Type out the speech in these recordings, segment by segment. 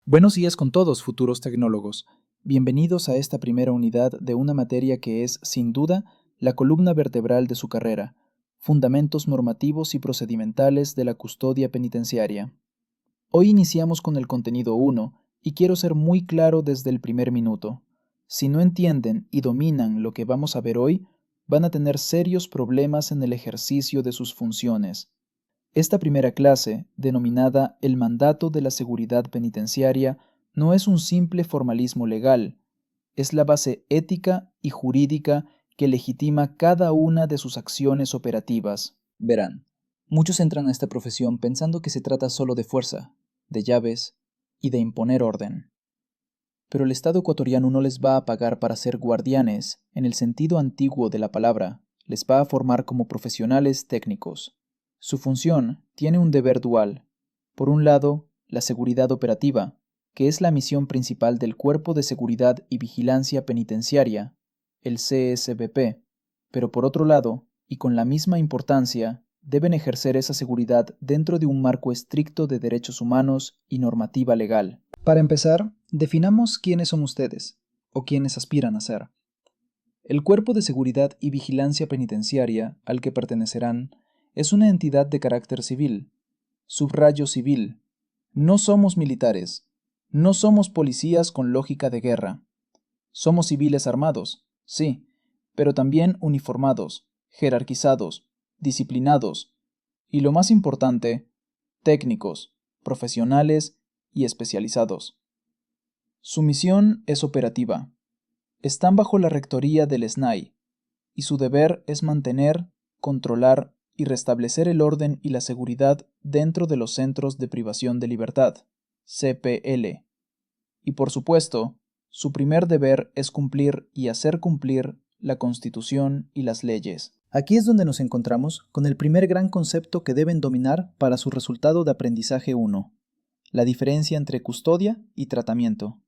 Buenos días con todos, futuros tecnólogos. Bienvenidos a esta primera unidad de una materia que es, sin duda, la columna vertebral de su carrera, Fundamentos normativos y procedimentales de la custodia penitenciaria. Hoy iniciamos con el contenido 1 y quiero ser muy claro desde el primer minuto. Si no entienden y dominan lo que vamos a ver hoy, van a tener serios problemas en el ejercicio de sus funciones. Esta primera clase, denominada el mandato de la seguridad penitenciaria, no es un simple formalismo legal, es la base ética y jurídica que legitima cada una de sus acciones operativas. Verán, muchos entran a esta profesión pensando que se trata solo de fuerza, de llaves y de imponer orden. Pero el Estado ecuatoriano no les va a pagar para ser guardianes en el sentido antiguo de la palabra, les va a formar como profesionales técnicos. Su función tiene un deber dual. Por un lado, la seguridad operativa, que es la misión principal del Cuerpo de Seguridad y Vigilancia Penitenciaria, el CSVP, pero por otro lado, y con la misma importancia, deben ejercer esa seguridad dentro de un marco estricto de derechos humanos y normativa legal. Para empezar, definamos quiénes son ustedes, o quiénes aspiran a ser. El Cuerpo de Seguridad y Vigilancia Penitenciaria al que pertenecerán es una entidad de carácter civil, subrayo civil. No somos militares, no somos policías con lógica de guerra. Somos civiles armados, sí, pero también uniformados, jerarquizados, disciplinados y, lo más importante, técnicos, profesionales y especializados. Su misión es operativa. Están bajo la rectoría del SNAI, y su deber es mantener, controlar y restablecer el orden y la seguridad dentro de los centros de privación de libertad, CPL. Y por supuesto, su primer deber es cumplir y hacer cumplir la Constitución y las leyes. Aquí es donde nos encontramos con el primer gran concepto que deben dominar para su resultado de aprendizaje 1, la diferencia entre custodia y tratamiento.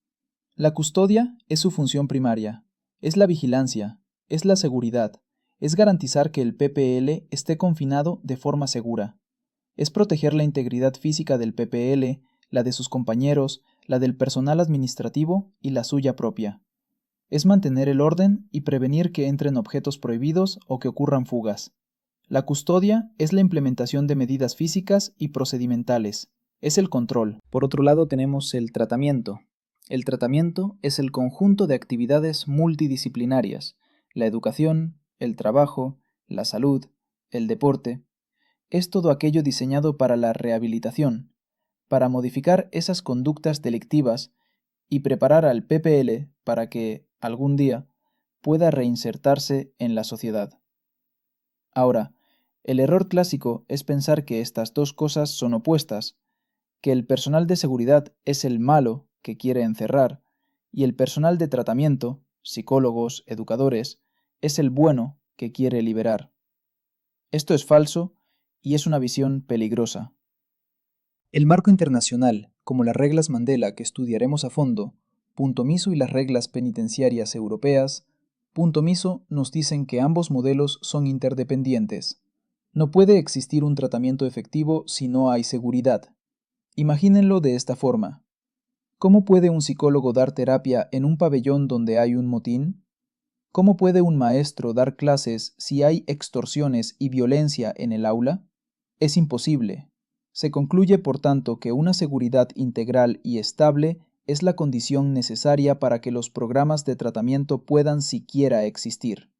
La custodia es su función primaria, es la vigilancia, es la seguridad, es garantizar que el PPL esté confinado de forma segura, es proteger la integridad física del PPL, la de sus compañeros, la del personal administrativo y la suya propia. Es mantener el orden y prevenir que entren objetos prohibidos o que ocurran fugas. La custodia es la implementación de medidas físicas y procedimentales, es el control. Por otro lado tenemos el tratamiento. El tratamiento es el conjunto de actividades multidisciplinarias, la educación, el trabajo, la salud, el deporte. Es todo aquello diseñado para la rehabilitación, para modificar esas conductas delictivas y preparar al PPL para que, algún día, pueda reinsertarse en la sociedad. Ahora, el error clásico es pensar que estas dos cosas son opuestas, que el personal de seguridad es el malo que quiere encerrar y el personal de tratamiento, psicólogos, educadores, es el bueno que quiere liberar. Esto es falso y es una visión peligrosa. El marco internacional, como las reglas Mandela que estudiaremos a fondo, Punto Miso y las reglas penitenciarias europeas, Punto Miso nos dicen que ambos modelos son interdependientes. No puede existir un tratamiento efectivo si no hay seguridad. Imagínenlo de esta forma. ¿Cómo puede un psicólogo dar terapia en un pabellón donde hay un motín? ¿Cómo puede un maestro dar clases si hay extorsiones y violencia en el aula? Es imposible. Se concluye, por tanto, que una seguridad integral y estable es la condición necesaria para que los programas de tratamiento puedan siquiera existir.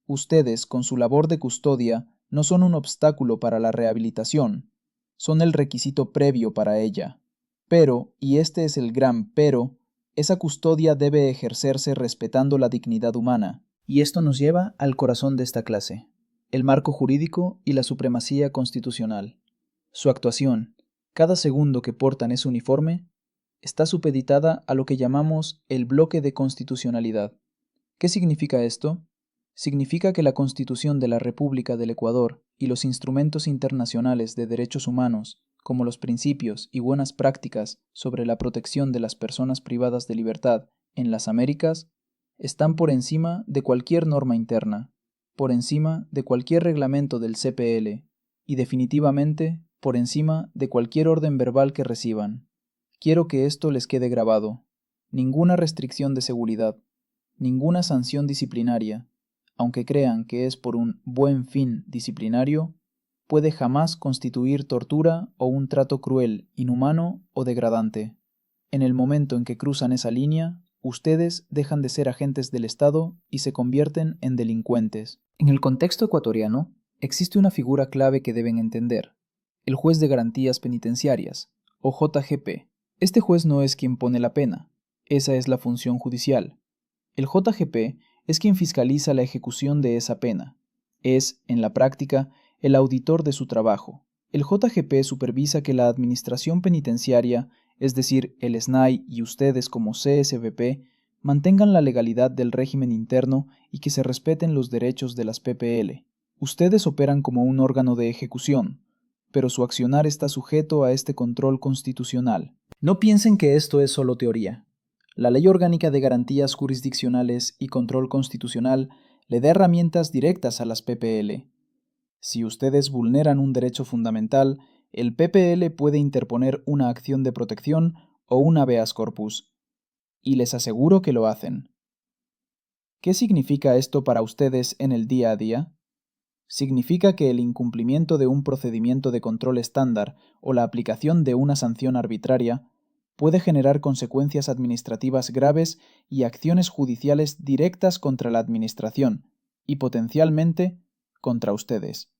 Ustedes, con su labor de custodia, no son un obstáculo para la rehabilitación, son el requisito previo para ella. Pero, y este es el gran pero, esa custodia debe ejercerse respetando la dignidad humana. Y esto nos lleva al corazón de esta clase, el marco jurídico y la supremacía constitucional. Su actuación, cada segundo que portan ese uniforme, está supeditada a lo que llamamos el bloque de constitucionalidad. ¿Qué significa esto? Significa que la Constitución de la República del Ecuador y los instrumentos internacionales de derechos humanos, como los principios y buenas prácticas sobre la protección de las personas privadas de libertad en las Américas, están por encima de cualquier norma interna, por encima de cualquier reglamento del CPL y definitivamente por encima de cualquier orden verbal que reciban. Quiero que esto les quede grabado. Ninguna restricción de seguridad, ninguna sanción disciplinaria, aunque crean que es por un buen fin disciplinario, puede jamás constituir tortura o un trato cruel, inhumano o degradante. En el momento en que cruzan esa línea, ustedes dejan de ser agentes del Estado y se convierten en delincuentes. En el contexto ecuatoriano, existe una figura clave que deben entender: el juez de garantías penitenciarias, o JGP. Este juez no es quien pone la pena, esa es la función judicial. El JGP es quien fiscaliza la ejecución de esa pena. Es, en la práctica, el auditor de su trabajo. El JGP supervisa que la administración penitenciaria, es decir, el SNAI y ustedes como CSBP, mantengan la legalidad del régimen interno y que se respeten los derechos de las PPL. Ustedes operan como un órgano de ejecución, pero su accionar está sujeto a este control constitucional. No piensen que esto es solo teoría. La Ley Orgánica de Garantías Jurisdiccionales y Control Constitucional le da herramientas directas a las PPL. Si ustedes vulneran un derecho fundamental, el PPL puede interponer una acción de protección o un habeas corpus. Y les aseguro que lo hacen. ¿Qué significa esto para ustedes en el día a día? Significa que el incumplimiento de un procedimiento de control estándar o la aplicación de una sanción arbitraria puede generar consecuencias administrativas graves y acciones judiciales directas contra la administración y potencialmente contra ustedes.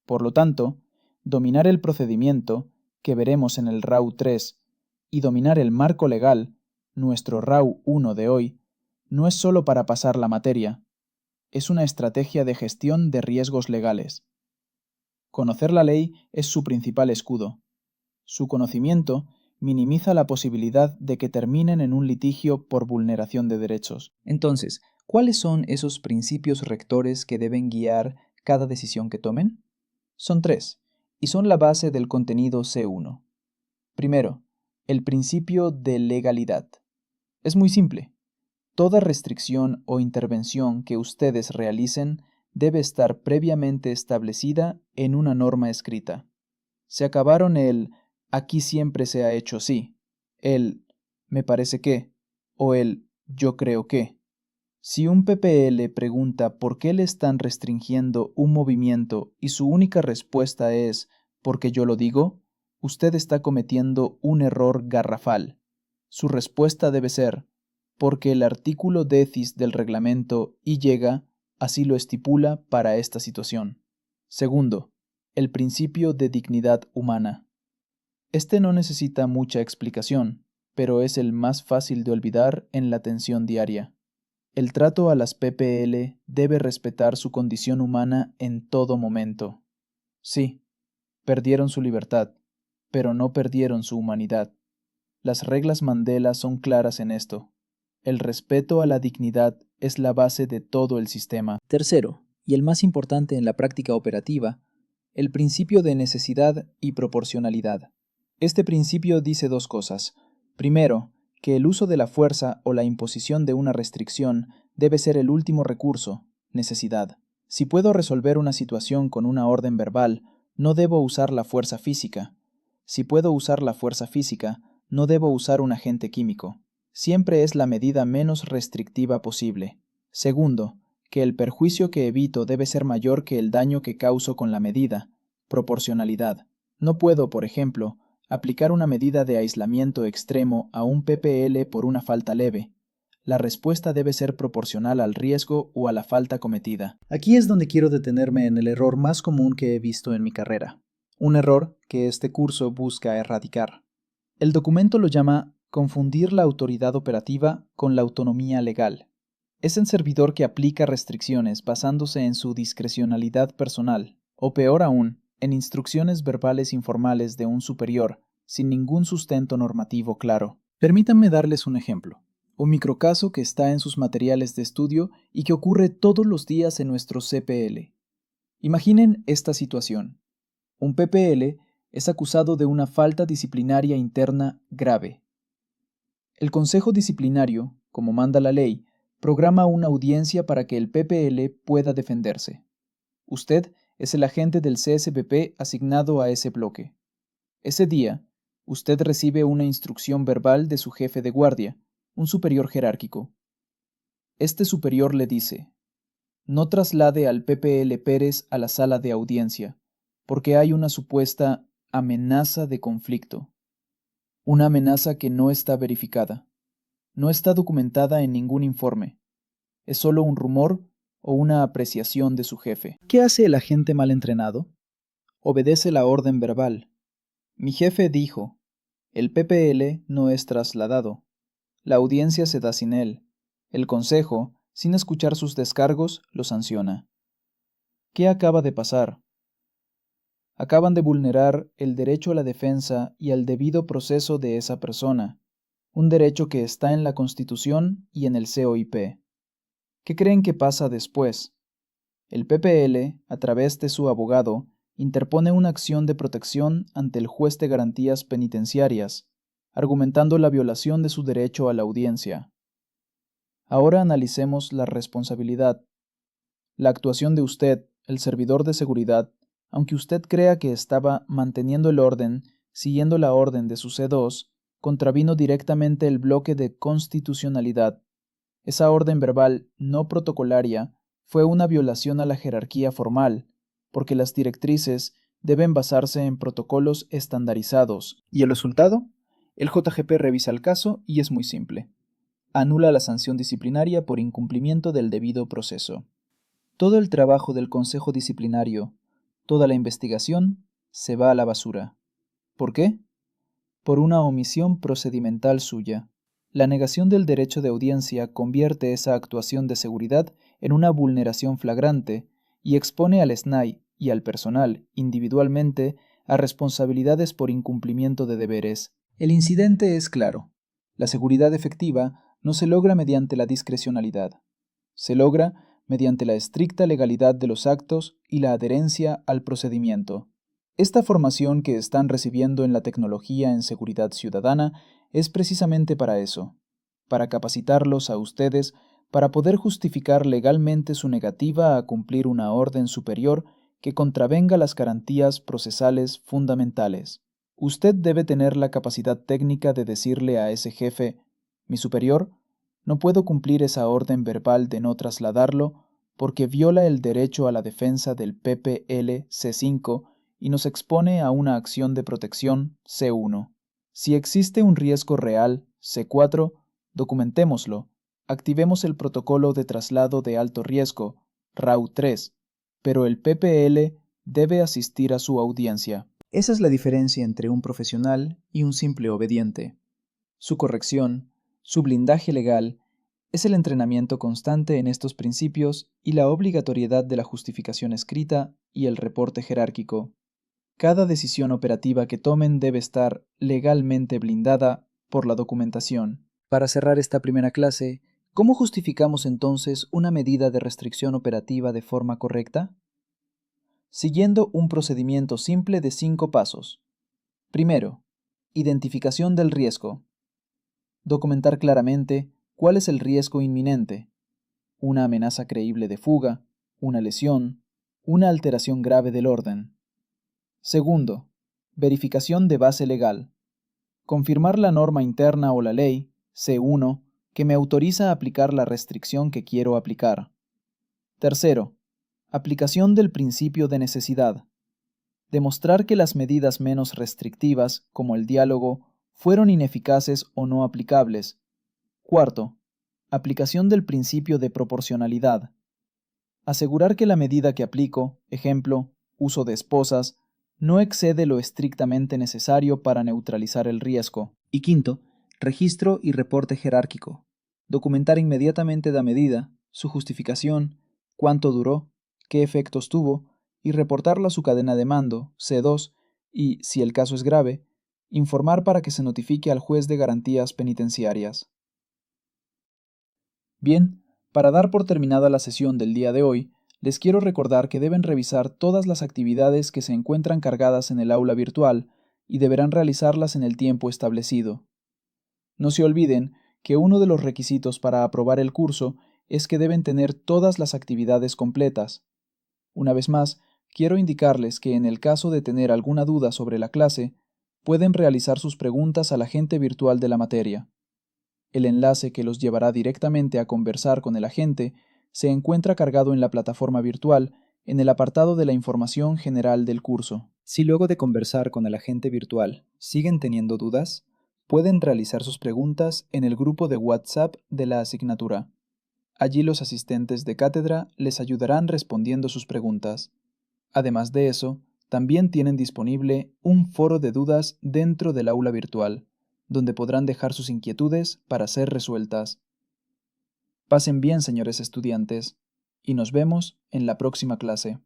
Por lo tanto, dominar el procedimiento, que veremos en el RAU 3, y dominar el marco legal, nuestro RAU 1 de hoy, no es solo para pasar la materia, es una estrategia de gestión de riesgos legales. Conocer la ley es su principal escudo. Su conocimiento minimiza la posibilidad de que terminen en un litigio por vulneración de derechos. Entonces, ¿cuáles son esos principios rectores que deben guiar cada decisión que tomen? Son tres, y son la base del contenido C1. Primero, el principio de legalidad. Es muy simple. Toda restricción o intervención que ustedes realicen debe estar previamente establecida en una norma escrita. Se acabaron el "aquí siempre se ha hecho así", el "me parece que" o el "yo creo que". Si un PPL pregunta por qué le están restringiendo un movimiento y su única respuesta es "porque yo lo digo", usted está cometiendo un error garrafal. Su respuesta debe ser "porque el artículo 10 del reglamento y llega así lo estipula para esta situación". Segundo, el principio de dignidad humana. Este no necesita mucha explicación, pero es el más fácil de olvidar en la atención diaria. El trato a las PPL debe respetar su condición humana en todo momento. Sí, perdieron su libertad, pero no perdieron su humanidad. Las reglas Mandela son claras en esto. El respeto a la dignidad es la base de todo el sistema. Tercero, y el más importante en la práctica operativa, el principio de necesidad y proporcionalidad. Este principio dice dos cosas. Primero, que el uso de la fuerza o la imposición de una restricción debe ser el último recurso, necesidad. Si puedo resolver una situación con una orden verbal, no debo usar la fuerza física. Si puedo usar la fuerza física, no debo usar un agente químico. Siempre es la medida menos restrictiva posible. Segundo, que el perjuicio que evito debe ser mayor que el daño que causo con la medida. Proporcionalidad. No puedo, por ejemplo, aplicar una medida de aislamiento extremo a un PPL por una falta leve. La respuesta debe ser proporcional al riesgo o a la falta cometida. Aquí es donde quiero detenerme en el error más común que he visto en mi carrera. Un error que este curso busca erradicar. El documento lo llama confundir la autoridad operativa con la autonomía legal. Es el servidor que aplica restricciones basándose en su discrecionalidad personal, o peor aún, en instrucciones verbales informales de un superior, sin ningún sustento normativo claro. Permítanme darles un ejemplo. Un microcaso que está en sus materiales de estudio y que ocurre todos los días en nuestro CPL. Imaginen esta situación. Un PPL es acusado de una falta disciplinaria interna grave. El Consejo Disciplinario, como manda la ley, programa una audiencia para que el PPL pueda defenderse. Usted es el agente del CSBP asignado a ese bloque. Ese día, Usted recibe una instrucción verbal de su jefe de guardia, un superior jerárquico. Este superior le dice: no traslade al PPL Pérez a la sala de audiencia, porque hay una supuesta amenaza de conflicto. Una amenaza que no está verificada. No está documentada en ningún informe. Es solo un rumor o una apreciación de su jefe. ¿Qué hace el agente mal entrenado? Obedece la orden verbal. Mi jefe dijo: el PPL no es trasladado. La audiencia se da sin él. El consejo, sin escuchar sus descargos, lo sanciona. ¿Qué acaba de pasar? Acaban de vulnerar el derecho a la defensa y al debido proceso de esa persona, un derecho que está en la Constitución y en el COIP. ¿Qué creen que pasa después? El PPL, a través de su abogado, interpone una acción de protección ante el juez de garantías penitenciarias, argumentando la violación de su derecho a la audiencia. Ahora analicemos la responsabilidad. La actuación de usted, el servidor de seguridad, aunque usted crea que estaba manteniendo el orden, siguiendo la orden de su C2, contravino directamente el bloque de constitucionalidad. Esa orden verbal no protocolaria fue una violación a la jerarquía formal, porque las directrices deben basarse en protocolos estandarizados. ¿Y el resultado? El JGP revisa el caso y es muy simple. Anula la sanción disciplinaria por incumplimiento del debido proceso. Todo el trabajo del Consejo Disciplinario, toda la investigación, se va a la basura. ¿Por qué? Por una omisión procedimental suya. La negación del derecho de audiencia convierte esa actuación de seguridad en una vulneración flagrante y expone al SNAI y al personal, individualmente, a responsabilidades por incumplimiento de deberes. El incidente es claro. La seguridad efectiva no se logra mediante la discrecionalidad. Se logra mediante la estricta legalidad de los actos y la adherencia al procedimiento. Esta formación que están recibiendo en la tecnología en seguridad ciudadana es precisamente para eso, para capacitarlos a ustedes para poder justificar legalmente su negativa a cumplir una orden superior que contravenga las garantías procesales fundamentales. Usted debe tener la capacidad técnica de decirle a ese jefe: mi superior, no puedo cumplir esa orden verbal de no trasladarlo porque viola el derecho a la defensa del PPL C5 y nos expone a una acción de protección C1. Si existe un riesgo real C4, documentémoslo. Activemos el protocolo de traslado de alto riesgo RAU 3, pero el PPL debe asistir a su audiencia. Esa es la diferencia entre un profesional y un simple obediente. Su corrección, su blindaje legal, es el entrenamiento constante en estos principios y la obligatoriedad de la justificación escrita y el reporte jerárquico. Cada decisión operativa que tomen debe estar legalmente blindada por la documentación. Para cerrar esta primera clase, ¿cómo justificamos entonces una medida de restricción operativa de forma correcta? Siguiendo un procedimiento simple de 5 pasos. Primero, identificación del riesgo. Documentar claramente cuál es el riesgo inminente, una amenaza creíble de fuga, una lesión, una alteración grave del orden. Segundo, verificación de base legal. Confirmar la norma interna o la ley, C1, que me autoriza a aplicar la restricción que quiero aplicar. Tercero, aplicación del principio de necesidad. Demostrar que las medidas menos restrictivas, como el diálogo, fueron ineficaces o no aplicables. Cuarto, aplicación del principio de proporcionalidad. Asegurar que la medida que aplico, ejemplo, uso de esposas, no excede lo estrictamente necesario para neutralizar el riesgo. Y quinto, registro y reporte jerárquico. Documentar inmediatamente la medida, su justificación, cuánto duró, qué efectos tuvo, y reportarla a su cadena de mando, C2, y, si el caso es grave, informar para que se notifique al juez de garantías penitenciarias. Bien, para dar por terminada la sesión del día de hoy, les quiero recordar que deben revisar todas las actividades que se encuentran cargadas en el aula virtual y deberán realizarlas en el tiempo establecido. No se olviden que uno de los requisitos para aprobar el curso es que deben tener todas las actividades completas. Una vez más, quiero indicarles que en el caso de tener alguna duda sobre la clase, pueden realizar sus preguntas al agente virtual de la materia. El enlace que los llevará directamente a conversar con el agente se encuentra cargado en la plataforma virtual en el apartado de la información general del curso. Si luego de conversar con el agente virtual siguen teniendo dudas, pueden realizar sus preguntas en el grupo de WhatsApp de la asignatura. Allí los asistentes de cátedra les ayudarán respondiendo sus preguntas. Además de eso, también tienen disponible un foro de dudas dentro del aula virtual, donde podrán dejar sus inquietudes para ser resueltas. Pasen bien, señores estudiantes, y nos vemos en la próxima clase.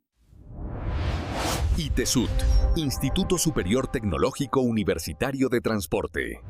ITESUT, Instituto Superior Tecnológico Universitario de Transporte.